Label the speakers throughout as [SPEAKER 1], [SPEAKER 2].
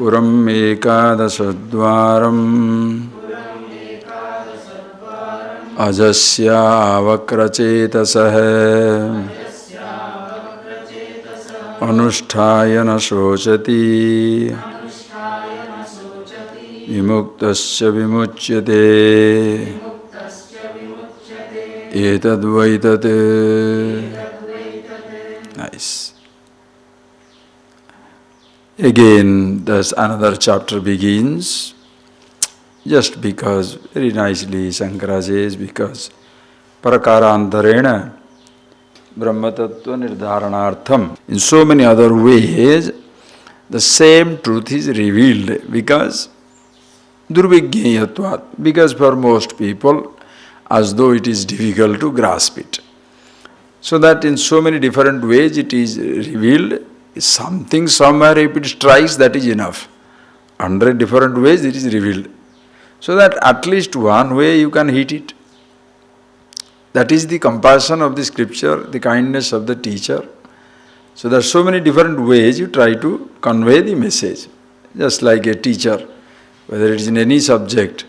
[SPEAKER 1] Puram ekadasadvaram ajasya avakrachetasah anusthayana sochati vimuktasya vimuchyate etadvaitate. Nice. Again, thus another chapter begins, just because, very nicely Shankara says, because prakarantarena brahma tattva nirdharanartham. In so many other ways, the same truth is revealed, because durvigyayatvat, because for most people, as though it is difficult to grasp it. So that in so many different ways it is revealed. Something somewhere, if it strikes, that is enough. 100 different ways it is revealed. So that at least one way you can hit it. That is the compassion of the scripture, the kindness of the teacher. So there are so many different ways you try to convey the message. Just like a teacher, whether it is in any subject,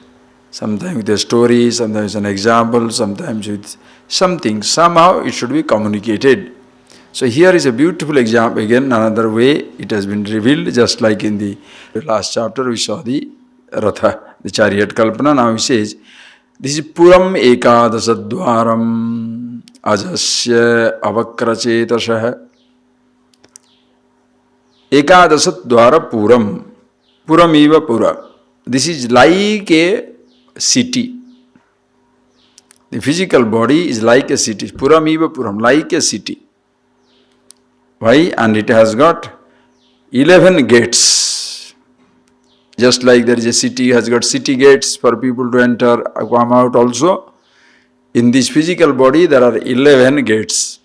[SPEAKER 1] sometimes with a story, sometimes an example, sometimes with something, somehow it should be communicated. So here is a beautiful example, again another way it has been revealed, just like in the last chapter we saw the Ratha, the chariot Kalpana. Now he says, this is Puram ekadasadvaram ajasya avakrachetasah. Ekadasadvara Puram, Puram eva Pura. This is like a city. The physical body is like a city. Puram eva Puram, like a city. Why? And it has got 11 gates. Just like there is a city, has got city gates for people to enter, come out also. In this physical body there are 11 gates.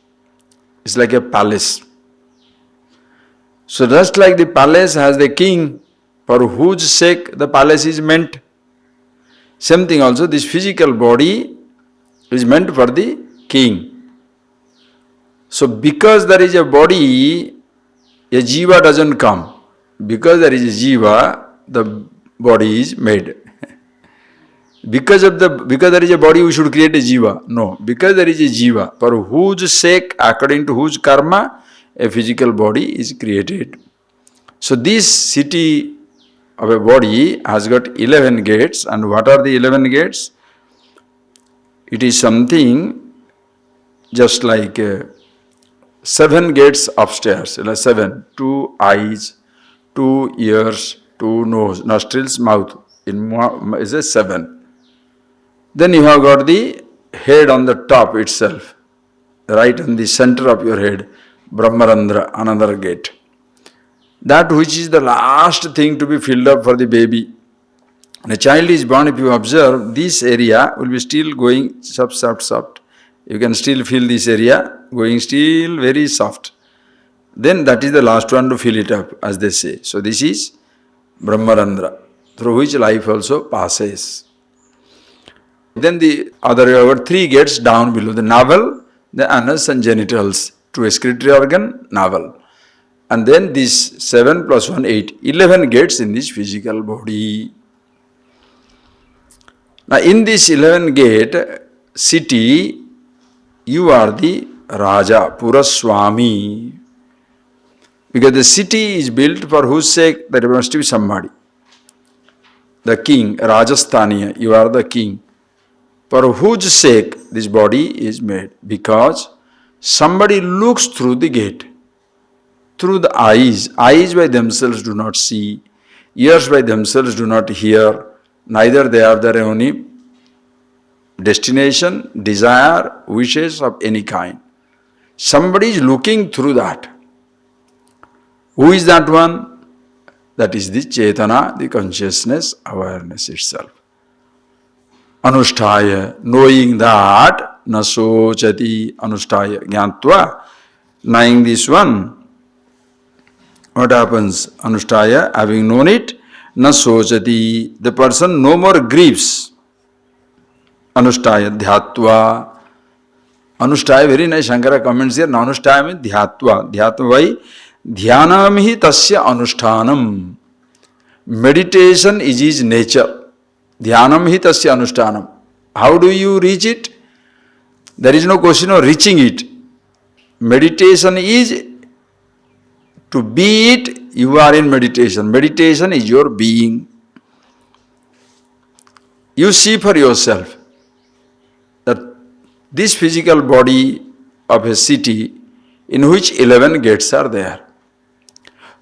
[SPEAKER 1] It's like a palace. So just like the palace has the king, for whose sake the palace is meant, same thing also, this physical body is meant for the king. So because there is a body, a jiva doesn't come. Because there is a jiva, the body is made. Because there is a body, we should create a jiva. No, because there is a jiva, for whose sake, according to whose karma, a physical body is created. So this city of a body has got 11 gates. And what are the 11 gates? It is something just like 7 gates upstairs, 7, 2 eyes, 2 ears, 2 nose, nostrils, mouth, is a 7. Then you have got the head on the top itself, right in the center of your head, Brahmarandra, another gate. That which is the last thing to be filled up for the baby. When a child is born, if you observe, this area will be still going soft. You can still feel this area going still very soft. Then that is the last one to fill it up, as they say. So this is Brahmarandra, through which life also passes. Then the other, you have 3 gates down below, the navel, the anus and genitals, to excretory organ, navel. And then this 7 plus 1, 8, 11 gates in this physical body. Now in this 11 gate city, you are the Raja, Pura SWAMI. Because the city is built for whose sake? There must be somebody. The king, Rajasthaniya, you are the king. For whose sake this body is made? Because somebody looks through the gate, through the eyes. Eyes by themselves do not see, ears by themselves do not hear, neither they have their own destination, desire, wishes of any kind. Somebody is looking through that. Who is that one? That is the Chetana, the consciousness, awareness itself. Anusthaya, knowing that, nasochati, anusthaya, jnatva, knowing this one, what happens? Anusthaya, having known it, nasochati, the person no more grieves. Anusthaya, dhyatva. Anusthaya, very nice, Shankara comments here, anusthaya means dhyatva. Dhyatva, why? Dhyanam hi tasya anushthanam. Meditation is his nature. Dhyanam hi tasya anushtanam. How do you reach it? There is no question of reaching it. Meditation is to be it, you are in meditation. Meditation is your being. You see for yourself that this physical body of a city in which 11 gates are there.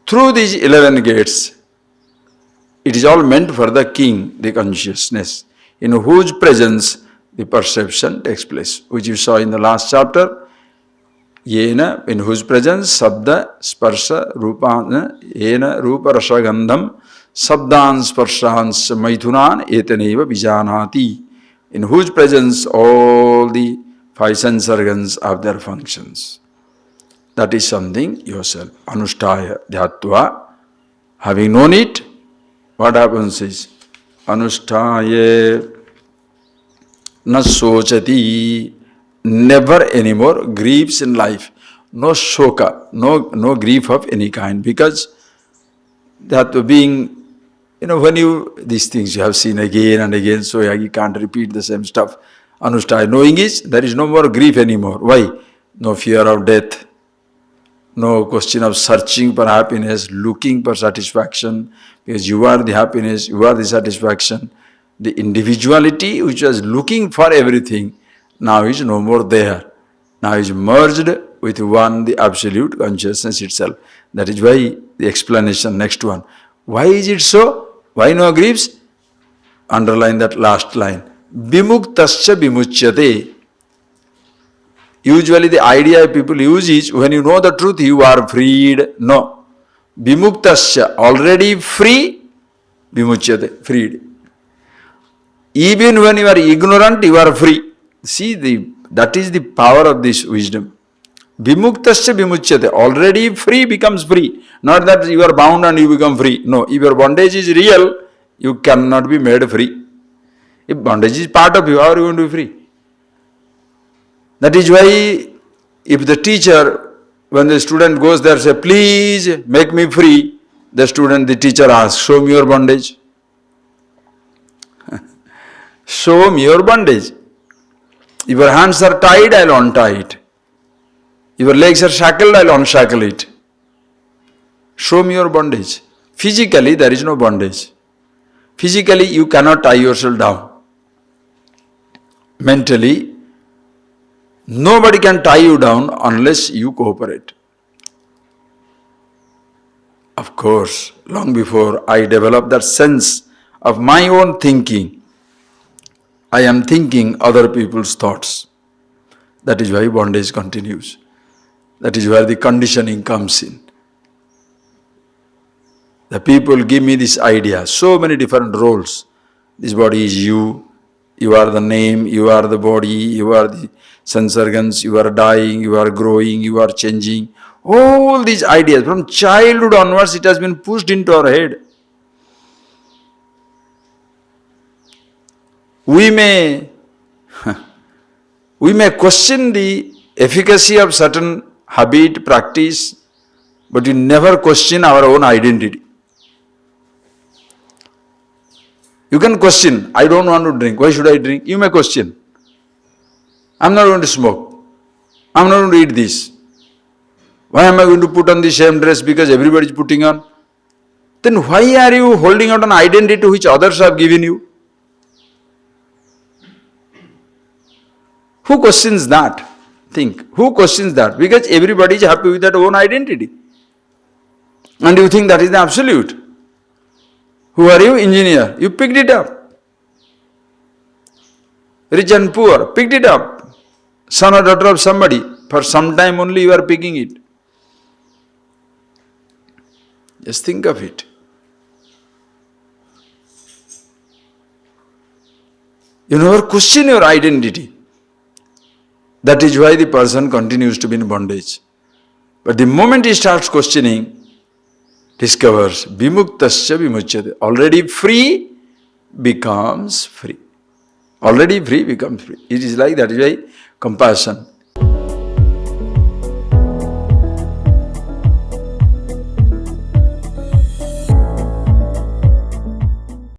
[SPEAKER 1] Through these 11 gates, it is all meant for the king, the consciousness, in whose presence the perception takes place, which you saw in the last chapter. Yena, in whose presence, sabda, sparsha, rupana, yena, rupa, rasa, gandham, sabdan, sparshans, maithunan, etaneva, vijanati, in whose presence all the five sense organs have their functions. That is something yourself. Anushtaya dhyatva. Having known it, what happens is, Anushtaya na sochati, never anymore grieves in life. No shoka, no grief of any kind. Because that being, when these things you have seen again and again, so you can't repeat the same stuff. Anushtaya, knowing is, there is no more grief anymore. Why? No fear of death. No question of searching for happiness, looking for satisfaction, because you are the happiness, you are the satisfaction. The individuality which was looking for everything, now is no more there. Now is merged with one, the absolute consciousness itself. That is why the explanation, next one. Why is it so? Why no griefs? Underline that last line. Vimuktasya vimuchyate. Usually the idea people use is, when you know the truth, you are freed. No. Vimuktasya, already free, vimuchyate, freed. Even when you are ignorant, you are free. See, that is the power of this wisdom. Vimuktasya vimuchyate, already free becomes free. Not that you are bound and you become free. No, if your bondage is real, you cannot be made free. If bondage is part of you, how are you going to be free? That is why, if the teacher, when the student goes there, say, please make me free, the teacher asks, show me your bondage. Show me your bondage. If your hands are tied, I'll untie it. If your legs are shackled, I'll unshackle it. Show me your bondage. Physically, there is no bondage. Physically, you cannot tie yourself down. Mentally, nobody can tie you down unless you cooperate. Of course, long before I developed that sense of my own thinking, I am thinking other people's thoughts. That is why bondage continues. That is where the conditioning comes in. The people give me this idea, so many different roles. This body is you are the name, you are the body, you are the sense organs, you are dying, you are growing, you are changing. All these ideas, from childhood onwards, it has been pushed into our head. We may question the efficacy of certain habit, practice, but we never question our own identity. You can question, I don't want to drink, why should I drink? You may question. I'm not going to smoke. I'm not going to eat this. Why am I going to put on the same dress because everybody is putting on? Then why are you holding out an identity which others have given you? Who questions that? Think. Who questions that? Because everybody is happy with their own identity. And you think that is the absolute. Who are you? Engineer. You picked it up. Rich and poor, picked it up. Son or daughter of somebody. For some time only you are picking it. Just think of it. You never question your identity. That is why the person continues to be in bondage. But the moment he starts questioning, discovers vimuktasya vimuchyate. Already free becomes free. Already free becomes free. It is like that. Is why compassion.